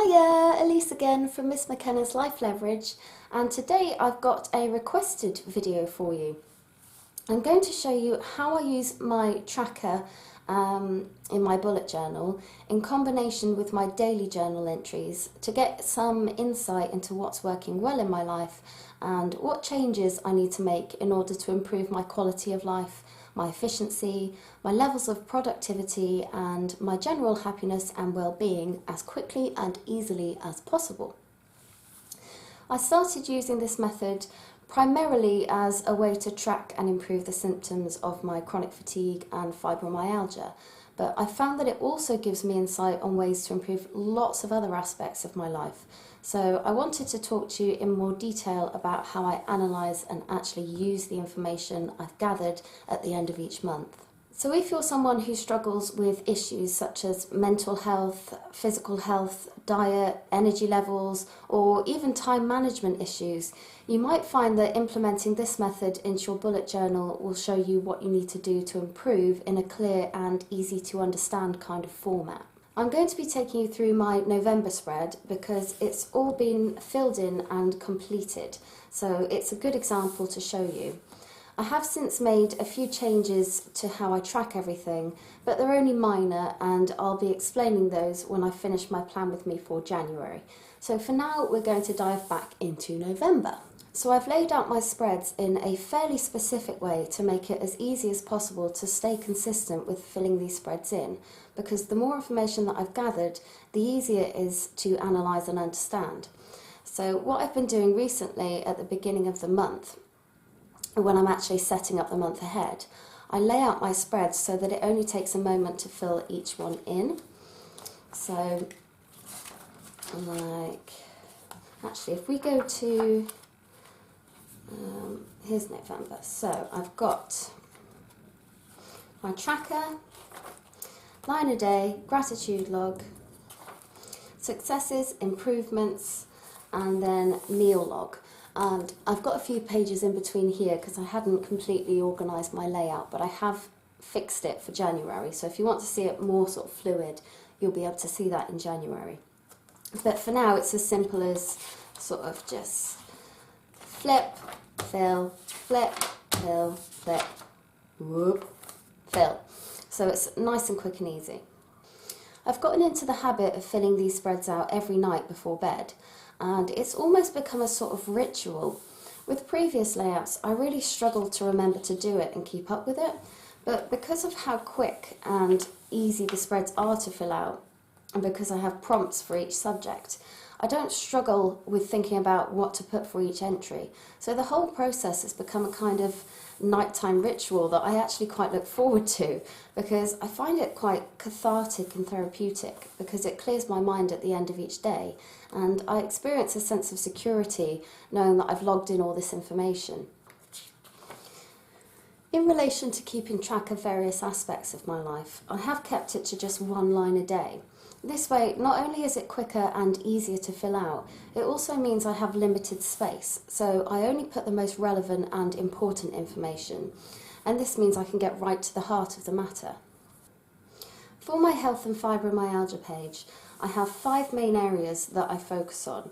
Hiya, Elise again from Miss McKenna's Life Leverage, and today I've got a requested video for you. I'm going to show you how I use my tracker in my bullet journal in combination with my daily journal entries to get some insight into what's working well in my life and what changes I need to make in order to improve my quality of life, my efficiency, my levels of productivity and my general happiness and well-being as quickly and easily as possible. I started using this method primarily as a way to track and improve the symptoms of my chronic fatigue and fibromyalgia, but I found that it also gives me insight on ways to improve lots of other aspects of my life. So I wanted to talk to you in more detail about how I analyse and actually use the information I've gathered at the end of each month. So if you're someone who struggles with issues such as mental health, physical health, diet, energy levels, or even time management issues, you might find that implementing this method into your bullet journal will show you what you need to do to improve in a clear and easy to understand kind of format. I'm going to be taking you through my November spread because it's all been filled in and completed, so it's a good example to show you. I have since made a few changes to how I track everything, but they're only minor and I'll be explaining those when I finish my plan with me for January. So for now we're going to dive back into November. So I've laid out my spreads in a fairly specific way to make it as easy as possible to stay consistent with filling these spreads in, because the more information that I've gathered, the easier it is to analyse and understand. So what I've been doing recently at the beginning of the month, when I'm actually setting up the month ahead, I lay out my spreads so that it only takes a moment to fill each one in. So, actually if we go to, here's November, so I've got my tracker, line a day, gratitude log, successes, improvements, and then meal log. And I've got a few pages in between here because I hadn't completely organised my layout, but I have fixed it for January. So if you want to see it more sort of fluid, you'll be able to see that in January. But for now, it's as simple as sort of just flip, fill, flip, fill, flip, whoop, fill. So it's nice and quick and easy. I've gotten into the habit of filling these spreads out every night before bed, and it's almost become a sort of ritual. With previous layouts, I really struggled to remember to do it and keep up with it, but because of how quick and easy the spreads are to fill out, and because I have prompts for each subject, I don't struggle with thinking about what to put for each entry. So the whole process has become a kind of nighttime ritual that I actually quite look forward to, because I find it quite cathartic and therapeutic because it clears my mind at the end of each day, and I experience a sense of security knowing that I've logged in all this information. In relation to keeping track of various aspects of my life, I have kept it to just one line a day. This way, not only is it quicker and easier to fill out, it also means I have limited space, so I only put the most relevant and important information, and this means I can get right to the heart of the matter. For my health and fibromyalgia page, I have 5 main areas that I focus on: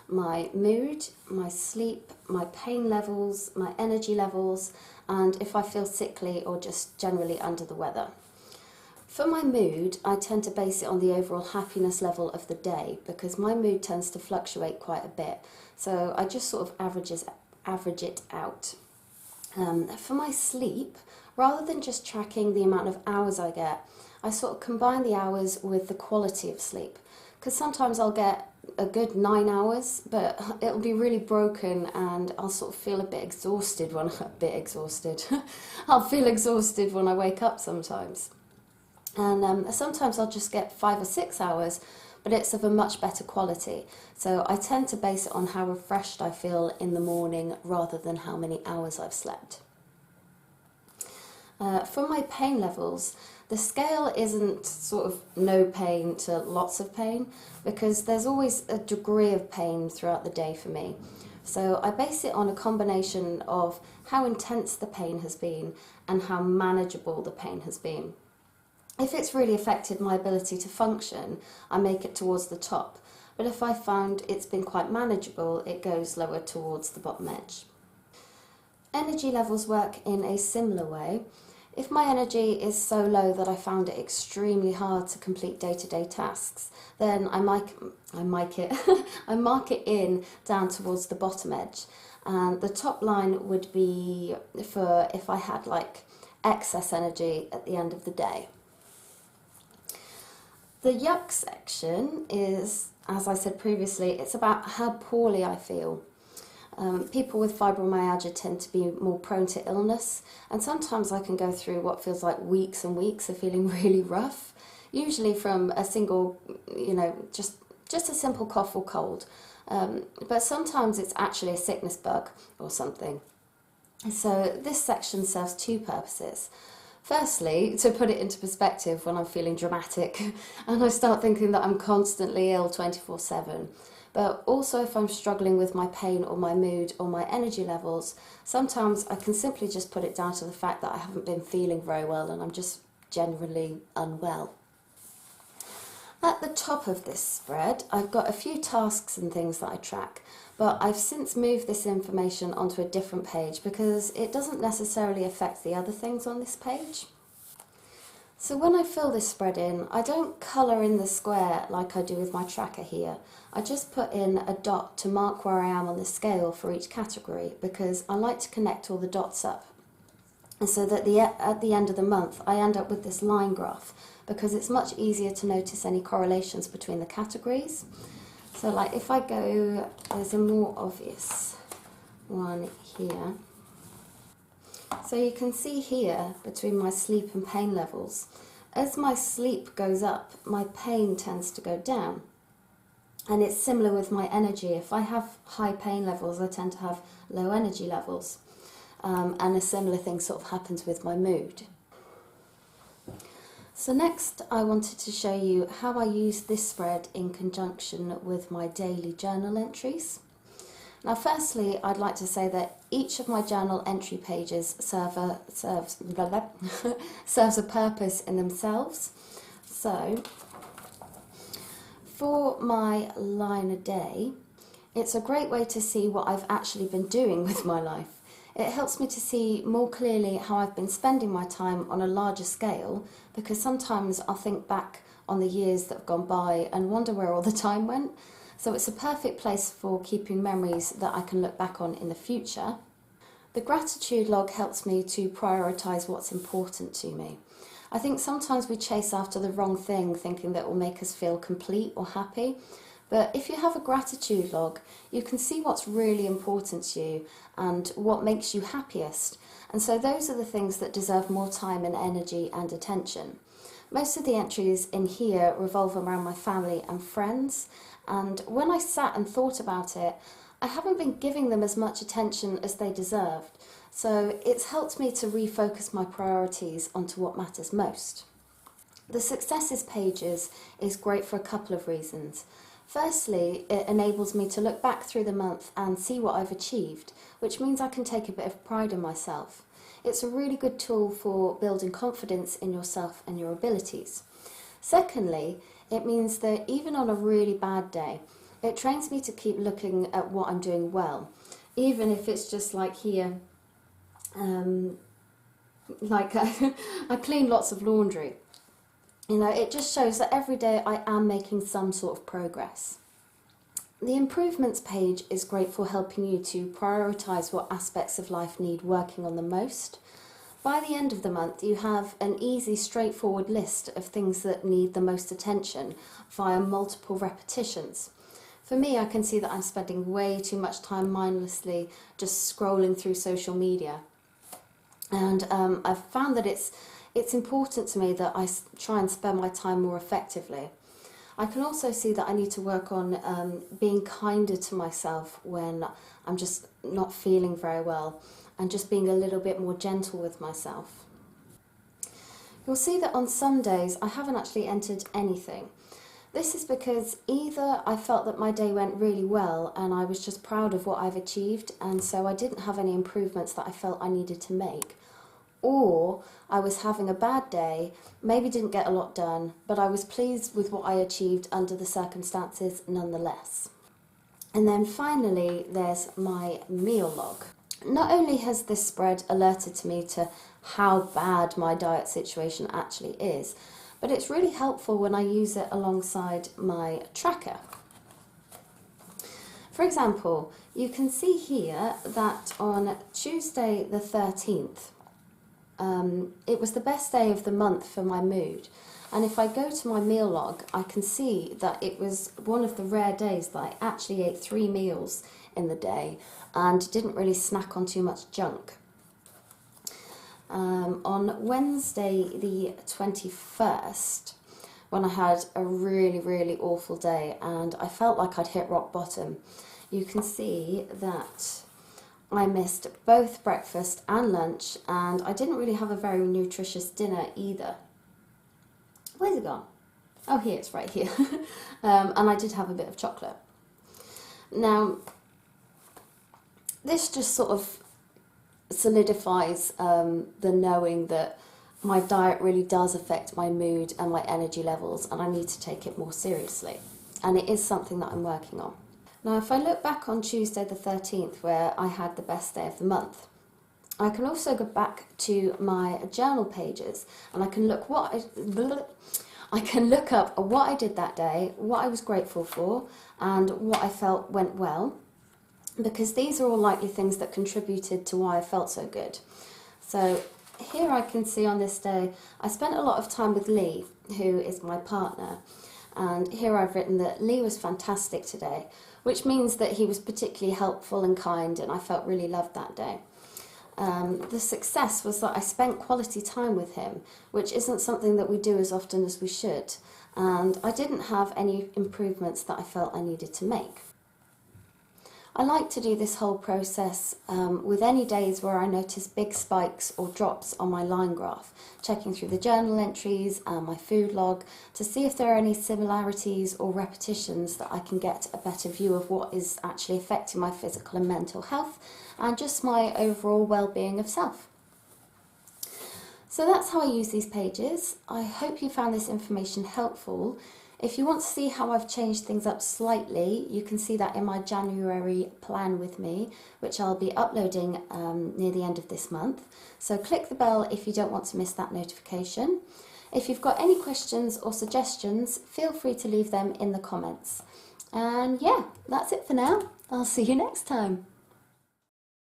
my mood, my sleep, my pain levels, my energy levels, and if I feel sickly or just generally under the weather. For my mood, I tend to base it on the overall happiness level of the day because my mood tends to fluctuate quite a bit, so I just sort of average it out. For my sleep, rather than just tracking the amount of hours I get, I sort of combine the hours with the quality of sleep, because sometimes I'll get a good 9 hours, but it'll be really broken and I'll sort of feel a bit exhausted when I'll feel exhausted when I wake up sometimes. And sometimes I'll just get 5 or 6 hours, but it's of a much better quality. So I tend to base it on how refreshed I feel in the morning rather than how many hours I've slept. For my pain levels, the scale isn't sort of no pain to lots of pain, because there's always a degree of pain throughout the day for me. So I base it on a combination of how intense the pain has been and how manageable the pain has been. If it's really affected my ability to function, I make it towards the top. but if I found it's been quite manageable, it goes lower towards the bottom edge. Energy levels work in a similar way. If my energy is so low that I found it extremely hard to complete day-to-day tasks, then I mark it in down towards the bottom edge. And the top line would be for if I had like excess energy at the end of the day. The yuck section is, as I said previously, it's about how poorly I feel. People with fibromyalgia tend to be more prone to illness, and sometimes I can go through what feels like weeks and weeks of feeling really rough, usually from a single, just a simple cough or cold. But sometimes it's actually a sickness bug or something. So this section serves two purposes. Firstly, to put it into perspective when I'm feeling dramatic and I start thinking that I'm constantly ill 24/7. But also if I'm struggling with my pain or my mood or my energy levels, sometimes I can simply just put it down to the fact that I haven't been feeling very well and I'm just generally unwell. At the top of this spread, I've got a few tasks and things that I track, but I've since moved this information onto a different page because it doesn't necessarily affect the other things on this page. So when I fill this spread in, I don't colour in the square like I do with my tracker here. I just put in a dot to mark where I am on the scale for each category because I like to connect all the dots up. And so that at the end of the month, I end up with this line graph because it's much easier to notice any correlations between the categories. So like if I go, there's a more obvious one here. So you can see here between my sleep and pain levels, as my sleep goes up, my pain tends to go down. And it's similar with my energy. If I have high pain levels, I tend to have low energy levels. And a similar thing sort of happens with my mood. So next I wanted to show you how I use this spread in conjunction with my daily journal entries. Now firstly, I'd like to say that each of my journal entry pages serves a purpose in themselves. So for my line a day, it's a great way to see what I've actually been doing with my life. It helps me to see more clearly how I've been spending my time on a larger scale, because sometimes I'll think back on the years that have gone by and wonder where all the time went. So it's a perfect place for keeping memories that I can look back on in the future. The gratitude log helps me to prioritise what's important to me. I think sometimes we chase after the wrong thing, thinking that it will make us feel complete or happy. But if you have a gratitude log, you can see what's really important to you and what makes you happiest. And so those are the things that deserve more time and energy and attention. Most of the entries in here revolve around my family and friends. And when I sat and thought about it, I haven't been giving them as much attention as they deserved. So it's helped me to refocus my priorities onto what matters most. The successes pages is great for a couple of reasons. Firstly, it enables me to look back through the month and see what I've achieved, which means I can take a bit of pride in myself. It's a really good tool for building confidence in yourself and your abilities. Secondly, it means that even on a really bad day, it trains me to keep looking at what I'm doing well, even if it's just like here, I clean lots of laundry. It just shows that every day I am making some sort of progress. The improvements page is great for helping you to prioritise what aspects of life need working on the most. By the end of the month, you have an easy, straightforward list of things that need the most attention via multiple repetitions. For me, I can see that I'm spending way too much time mindlessly just scrolling through social media. And I've found that it's important to me that I try and spend my time more effectively. I can also see that I need to work on being kinder to myself when I'm just not feeling very well, and just being a little bit more gentle with myself. You'll see that on some days I haven't actually entered anything. This is because either I felt that my day went really well and I was just proud of what I've achieved, and so I didn't have any improvements that I felt I needed to make, or I was having a bad day, maybe didn't get a lot done, but I was pleased with what I achieved under the circumstances nonetheless. And then finally, there's my meal log. Not only has this spread alerted me to how bad my diet situation actually is, but it's really helpful when I use it alongside my tracker. For example, you can see here that on Tuesday the 13th, it was the best day of the month for my mood. And if I go to my meal log, I can see that it was one of the rare days that I actually ate 3 meals in the day and didn't really snack on too much junk. On Wednesday the 21st, when I had a really awful day and I felt like I'd hit rock bottom, you can see that I missed both breakfast and lunch, and I didn't really have a very nutritious dinner either. Where's it gone? Oh, here, it's right here. And I did have a bit of chocolate. Now, this just sort of solidifies the knowing that my diet really does affect my mood and my energy levels, and I need to take it more seriously. And it is something that I'm working on. Now, if I look back on Tuesday the 13th, where I had the best day of the month, I can also go back to my journal pages and I can look I can look up what I did that day, what I was grateful for, and what I felt went well, because these are all likely things that contributed to why I felt so good. So here I can see on this day, I spent a lot of time with Lee, who is my partner, and here I've written that Lee was fantastic today, which means that he was particularly helpful and kind, and I felt really loved that day. The success was that I spent quality time with him, which isn't something that we do as often as we should, and I didn't have any improvements that I felt I needed to make. I like to do this whole process with any days where I notice big spikes or drops on my line graph, checking through the journal entries and my food log to see if there are any similarities or repetitions that I can get a better view of what is actually affecting my physical and mental health and just my overall well-being of self. So that's how I use these pages. I hope you found this information helpful. If you want to see how I've changed things up slightly, you can see that in my January plan with me, which I'll be uploading near the end of this month. So click the bell if you don't want to miss that notification. If you've got any questions or suggestions, feel free to leave them in the comments. And yeah, that's it for now. I'll see you next time.